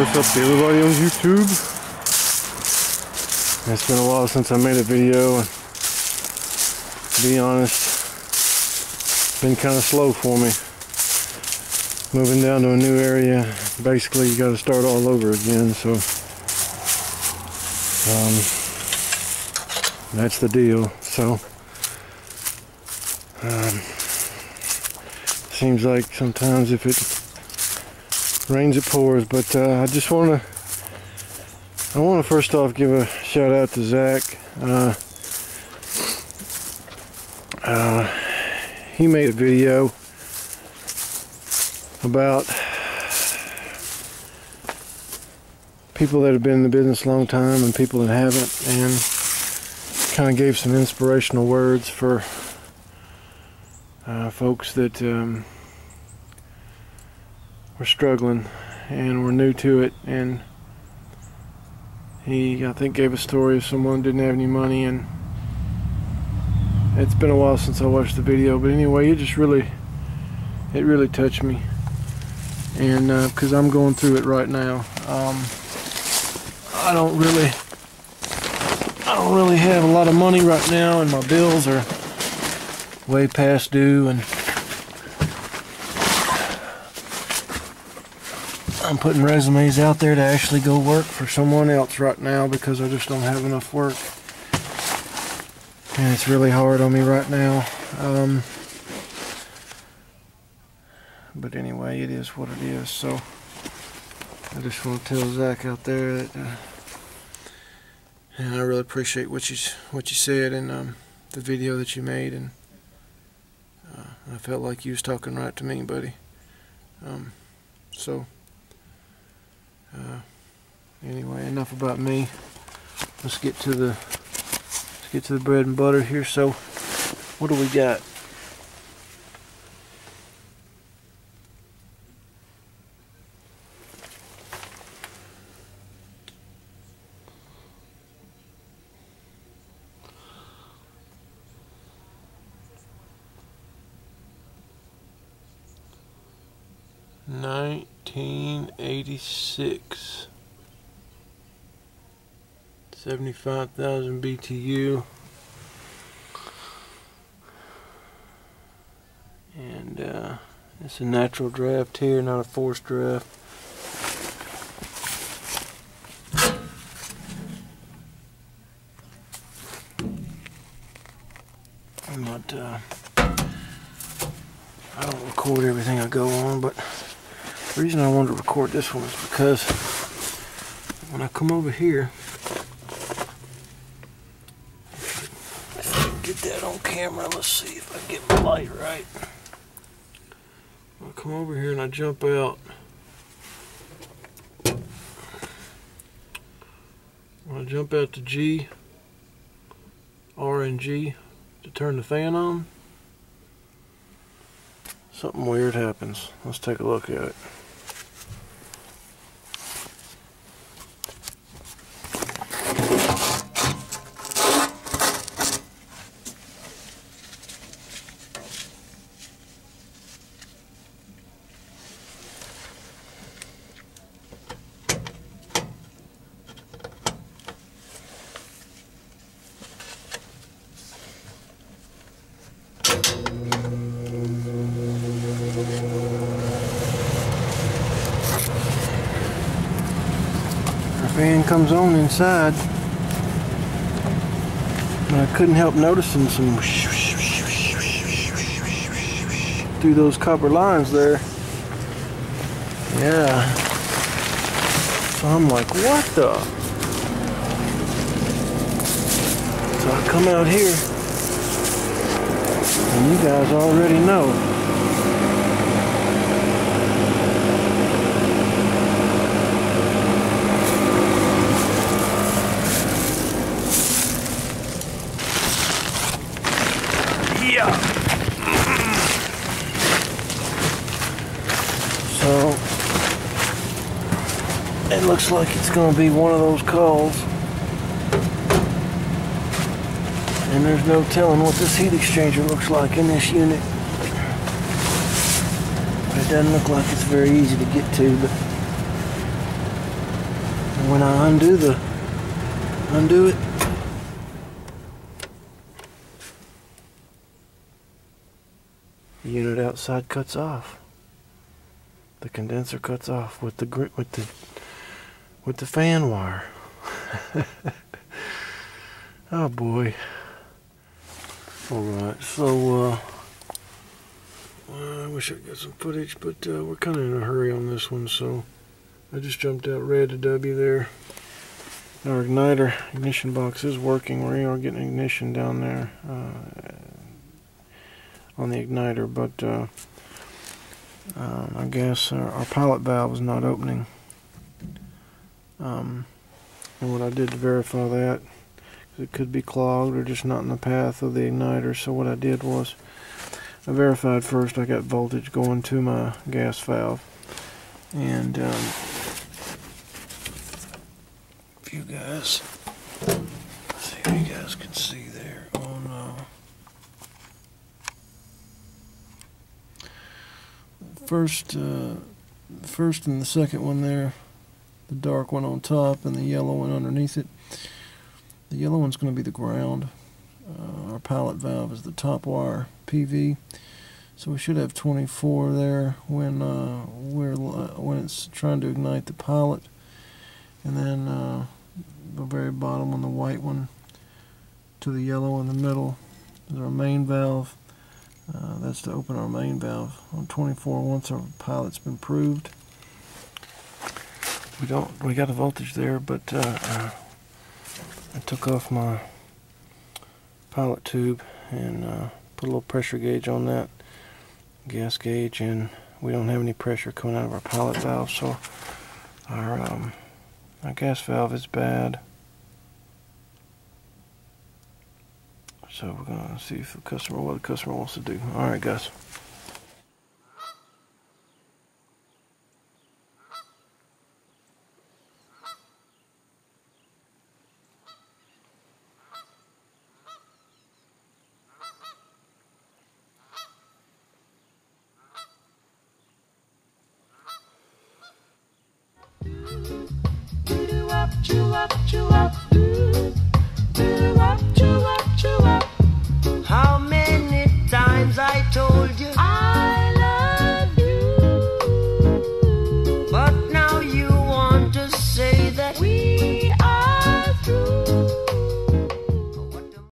what's up to everybody on YouTube? It's been a while since I made a video, and to be honest, it's been kind of slow for me. Moving down to a new area, basically you got to start all over again, so that's the deal. So seems like sometimes if it rains it pours, but I want to first off give a shout out to Zack. He made a video about people that have been in the business a long time and people that haven't, and kind of gave some inspirational words for folks that were struggling and were new to it. And he, I think, gave a story of someone who didn't have any money, and it's been a while since I watched the video, but anyway, it really touched me, and because I'm going through it right now. I don't really have a lot of money right now, and my bills are way past due, and I'm putting resumes out there to actually go work for someone else right now because I just don't have enough work, and it's really hard on me right now. But anyway, it is what it is. So I just want to tell Zack out there that and I really appreciate what you said in the video that you made, and I felt like you was talking right to me, buddy. Anyway, enough about me. Let's get to the bread and butter here. So what do we got? $1986, 75,000 BTU, and it's a natural draft here, not a forced draft. I'm not I don't record everything I go on, but the reason I wanted to record this one is because when I come over here, if I can get that on camera, let's see if I get my light right. When I come over here and I jump out, when I jump out to G, R and G to turn the fan on, something weird happens. Let's take a look at it. Fan comes on inside, but I couldn't help noticing some through those copper lines there. Yeah. So I'm like, what the? So I come out here, and you guys already know. So it looks like it's going to be one of those calls, and there's no telling what this heat exchanger looks like in this unit. But it doesn't look like it's very easy to get to, but when I undo it, the unit outside cuts off. The condenser cuts off with the fan wire. Oh boy. Alright, so I wish I'd got some footage, but we're kind of in a hurry on this one, so I just jumped out red to W there. Our igniter ignition box is working. We are getting ignition down there on the igniter, but I guess our pilot valve is not opening. And what I did to verify that, it could be clogged or just not in the path of the igniter, so what I did was I verified first. I got voltage going to my gas valve, and if you guys, see if you guys can see there on first and the second one there, the dark one on top and the yellow one underneath it. The yellow one's going to be the ground. Our pilot valve is the top wire PV, so we should have 24 there when it's trying to ignite the pilot. And then the very bottom on the white one to the yellow in the middle is our main valve. That's to open our main valve on 24 once our pilot's been proved. We got a voltage there, but I took off my pilot tube and put a little pressure gauge on that gas gauge, and we don't have any pressure coming out of our pilot valve, so our gas valve is bad. So we're gonna see if what the customer wants to do. All right, guys.